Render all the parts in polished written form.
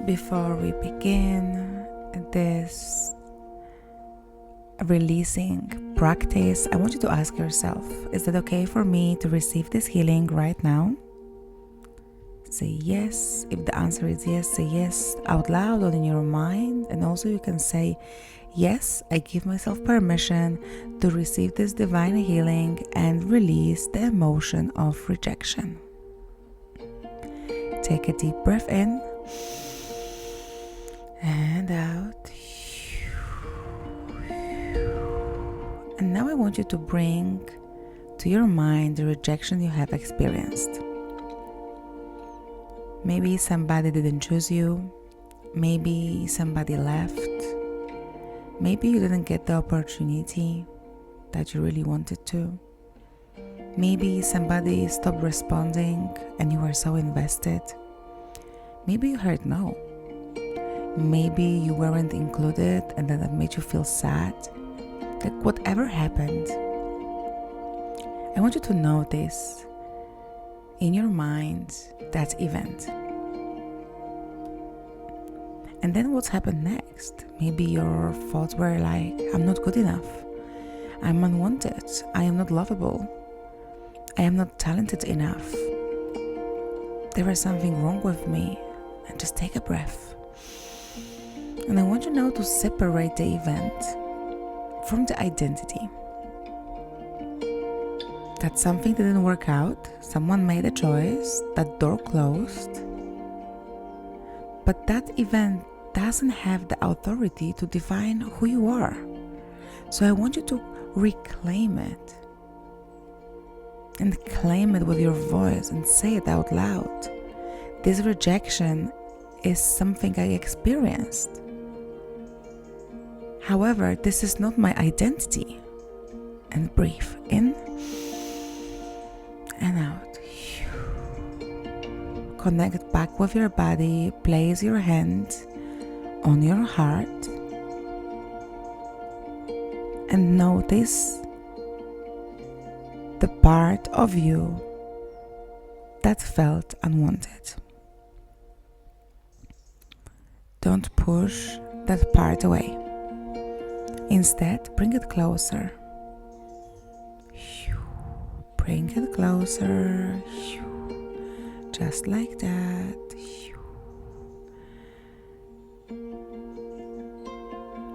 Before we begin this releasing practice, I want you to ask yourself, is it okay for me to receive this healing right now? Say yes. If the answer is yes, say yes out loud or in your mind. And also you can say, yes, I give myself permission to receive this divine healing and release the emotion of rejection. Take a deep breath in and out. And now I want you to bring to your mind the rejection you have experienced. Maybe somebody didn't choose you. Maybe somebody left. Maybe you didn't get the opportunity that you really wanted to. Maybe somebody stopped responding and you were so invested. Maybe you heard no. Maybe you weren't included and that made you feel sad. Like whatever happened, I want you to notice in your mind that event. And then what's happened next? Maybe your thoughts were like, I'm not good enough. I'm unwanted. I am not lovable. I am not talented enough. There is something wrong with me. And just take a breath. And I want you now to separate the event from the identity. That something didn't work out, someone made a choice, that door closed. But that event doesn't have the authority to define who you are. So I want you to reclaim it. And claim it with your voice and say it out loud. This rejection is something I experienced. However, this is not my identity. And breathe in and out. Connect back with your body. Place your hand on your heart. And notice the part of you that felt unwanted. Don't push that part away. Instead, bring it closer. Bring it closer. Just like that.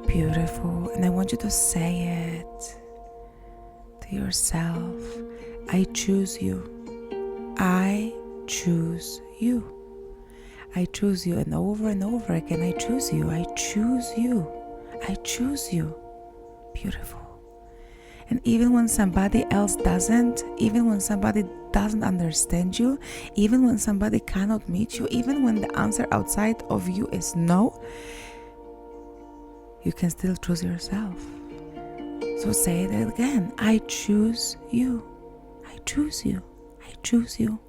Beautiful. And I want you to say it to yourself. I choose you. I choose you. I choose you. And over again, I choose you. I choose you. I choose you. Beautiful. And even when somebody else doesn't, even when somebody doesn't understand you, even when somebody cannot meet you, even when the answer outside of you is no, you can still choose yourself. So say it again. I choose you. I choose you. I choose you.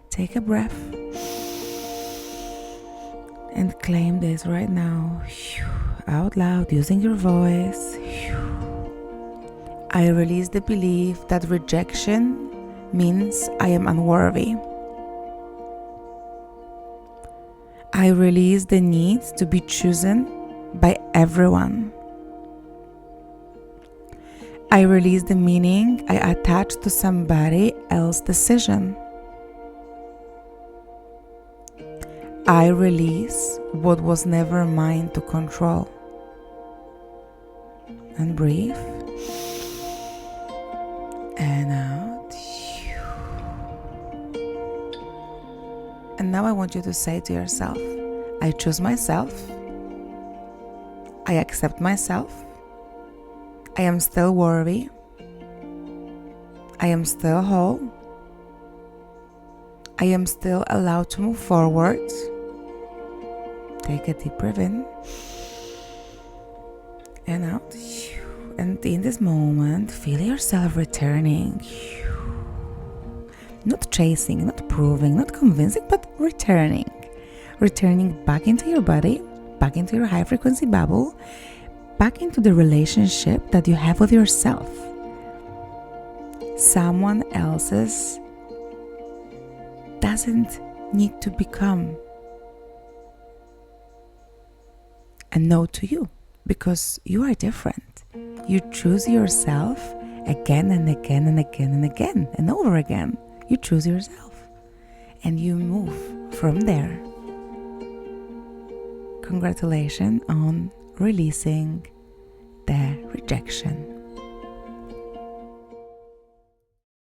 Take a breath and claim this right now out loud using your voice. I release the belief that rejection means I am unworthy. I release the need to be chosen by everyone. I release the meaning I attach to somebody else's decision. I release what was never mine to control. And breathe. And out. And now I want you to say to yourself, I choose myself. I accept myself. I am still worthy. I am still whole. I am still allowed to move forward. Take a deep breath in and out. And in this moment, feel yourself returning. Not chasing, not proving, not convincing, but returning. Returning back into your body, back into your high frequency bubble, back into the relationship that you have with yourself. Someone else's doesn't need to become a no to you, because you are different. You choose yourself again and again and again and again and over again. You choose yourself and you move from there. Congratulations on releasing the rejection.